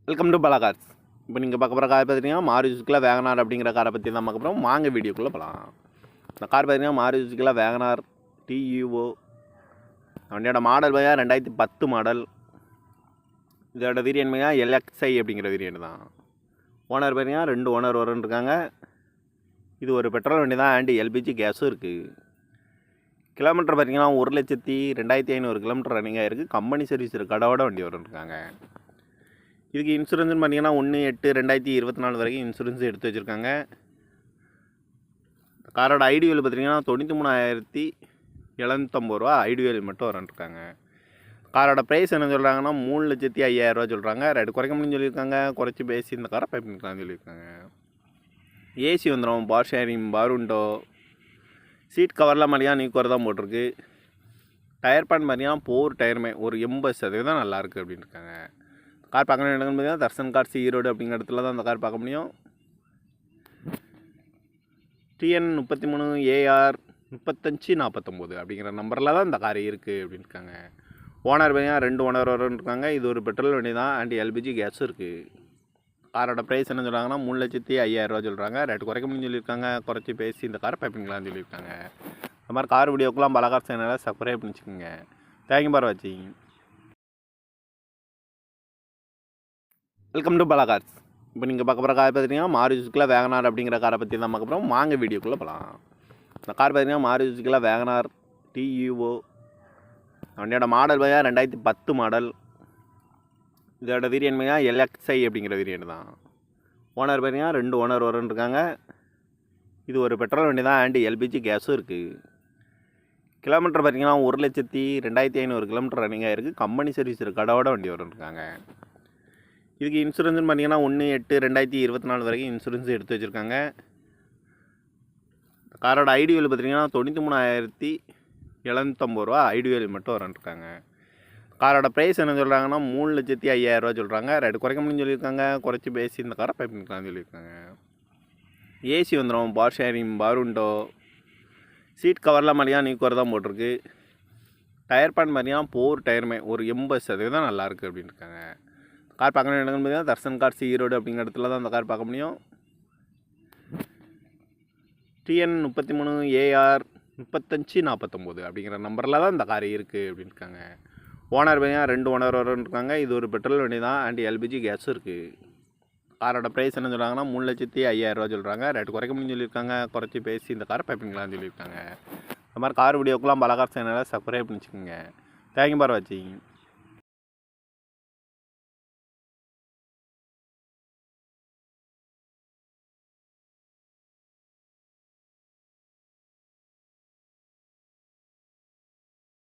Welcome to பலா cars. இப்போ நீங்கள் பார்க்க போகிற கார் பார்த்தீங்கன்னா மாருதி சுசுகி வேகனார் அப்படிங்கிற காரை பற்றி தான் பார்க்க போகிறோம். வாங்க வீடியோக்குள்ளே போகலாம். இந்த கார் பார்த்தீங்கன்னா மாருதி சுசுகி வேகனார் டியூஓ. வண்டியோட மாடல் பார்த்தீங்கன்னா 2010 மாடல். இதோட வேரியன்ட் பார்த்தீங்கன்னா எல்எக்ஸ்ஐ அப்படிங்கிற வேரியன்ட் தான். ஓனர் பார்த்தீங்கன்னா 2 ஓனர் வரும்னு இருக்காங்க. இது ஒரு பெட்ரோல் வண்டி தான், அண்ட் எல்பிஜி கேஸும் இருக்குது. கிலோமீட்டர் பார்த்தீங்கன்னா 1,02,500 கிலோமீட்டர் ரன்னிங் ஆகிருக்கு. கம்பெனி சர்வீஸ் கடவோட வண்டி வரும்னு இருக்காங்க. இதுக்கு இன்சூரன்ஸ்னு பார்த்தீங்கன்னா 1/8/2024 வரைக்கும் இன்சூரன்ஸ் எடுத்து வச்சுருக்காங்க. காரோட ஐடிவியல் பார்த்தீங்கன்னா 93,750 ரூபா ஐடிவியல் மட்டும் வரன்ட்ருக்காங்க. காரோட ப்ரைஸ் என்ன சொல்கிறாங்கன்னா 3,05,000 ரூபா சொல்கிறாங்க. ரேட்டு குறைக்க முடியும்னு சொல்லியிருக்காங்க. குறைச்சி பேசி இந்த காரை பை பண்ணிக்கலாம்னு சொல்லியிருக்காங்க. ஏசி வந்துடும், பார் ஷேரிங், பார் விண்டோ, சீட் கவர்லாம் மாதிரியா நீக்குவர் தான் போட்டிருக்கு. டயர் பேன் மாதிரியா 4 டயருமே ஒரு 80% நல்லாயிருக்கு அப்படின்னு இருக்காங்க. கார் பார்க்க வேண்டிய இடங்கள் பார்த்தீங்கன்னா தர்சன் கார்ஸ் ஈரோடு அப்படிங்கிற இடத்துல தான் அந்த கார் பார்க்க முடியும். TN 33AR 3549 அப்படிங்கிற நம்பரில் தான் இந்த கார் இருக்குது அப்படின்னு இருக்காங்க. ஓனர் பார்த்தீங்கன்னா 2 ஓனர் வரும்னு இருக்காங்க. இது ஒரு பெட்ரோல் வண்டி தான், அண்ட் எல்பிஜி கேஸும் இருக்குது. காரோட ப்ரைஸ் என்ன சொல்கிறாங்கன்னா 3,05,000 ரூபா சொல்கிறாங்க. ரேட்டு குறைக்க முடியும்னு சொல்லியிருக்காங்க. குறைச்சி பேசி இந்த காரை பைப்பிங்களான்னு சொல்லியிருக்காங்க. இந்த மாதிரி கார் வீடியோக்கெலாம் பல கார் சேனலில் சப்ஸ்கிரைப் பண்ணிச்சுக்கோங்க. தேங்க்யூ ஃபார் வாட்சிங். வெல்கம் டு பலா கார்ஸ். இப்போ நீங்கள் பார்க்க போகிற கார் பார்த்தீங்கன்னா மாருதி சுசுகி வேகனார் அப்படிங்கிற காரை பற்றி தான் பார்க்க போகிறோம். வாங்க வீடியோக்குள்ளே போகலாம். இந்த கார் பார்த்தீங்கன்னா மாருதி சுசுகி வேகனார் டியூஓ. வண்டியோட மாடல் பார்த்தீங்கன்னா 2010 மாடல். இதோட வேரியன்ட் பார்த்தீங்கன்னா எல்எக்ஸ்ஐ அப்படிங்கிற வேரியன்ட் தான். ஓனர் பார்த்தீங்கன்னா 2 ஓனர் வரும்னு இருக்காங்க. இது ஒரு பெட்ரோல் வண்டி தான், அண்ட் எல்பிஜி கேஸும் இருக்குது. கிலோமீட்டர் பார்த்தீங்கன்னா 1,02,500 கிலோமீட்டர் ரன்னிங் ஆகிருக்கு. கம்பெனி சர்வீஸ் கடவோட வண்டி வரும்னு இருக்காங்க. இதுக்கு இன்சூரன்ஸ்னு பார்த்தீங்கன்னா 1/8/2024 வரைக்கும் இன்சூரன்ஸ் எடுத்து வச்சுருக்காங்க. காரோட ஐடிவியல் பார்த்தீங்கன்னா 93,750 ரூபா ஐடிவியல் மட்டும் வரன்ட்ருக்காங்க. காரோட ப்ரைஸ் என்ன சொல்கிறாங்கன்னா 3,05,000 ரூபா சொல்கிறாங்க. ரேட்டு குறைக்க முடியும்னு சொல்லியிருக்காங்க. குறைச்சி பேசி இந்த காரை பை பண்ணிக்கலாம்னு சொல்லியிருக்காங்க. ஏசி வந்துடும், பார் ஷேரிங், பார் விண்டோ, சீட் கவர்லாம் மாதிரியா நீக்குவர் தான் போட்டிருக்கு. டயர் பேன் மாதிரியா 4 டயருமே ஒரு 80% நல்லாயிருக்கு அப்படின்னு இருக்காங்க. கார் பார்க்க வேண்டிய இடங்கள் பார்த்தீங்கன்னா தர்சன் கார்ஸ் ஈரோடு அப்படிங்கிற இடத்துல தான் அந்த கார் பார்க்க முடியும். TN 33AR 3549 அப்படிங்கிற நம்பரில் தான் இந்த கார் இருக்குது அப்படின்னு இருக்காங்க. ஓனர் பார்த்தீங்கன்னா 2 ஓனர் வரும்னு இருக்காங்க. இது ஒரு பெட்ரோல் வண்டி தான், அண்ட் எல்பிஜி கேஸும் இருக்குது. காரோட ப்ரைஸ் என்ன சொல்கிறாங்கன்னா 3,05,000 ரூபா சொல்கிறாங்க. ரேட்டு குறைக்க முடியும்னு சொல்லியிருக்காங்க. குறைச்சி பேசி இந்த காரை பை பண்ணிக்கலாம்னு சொல்லியிருக்காங்க. இந்த மாதிரி கார் வீடியோக்கெலாம் பல கார் சேனலில் சப்ஸ்கிரைப் பண்ணிச்சுக்கோங்க. தேங்க்யூ ஃபார் வாட்சிங்.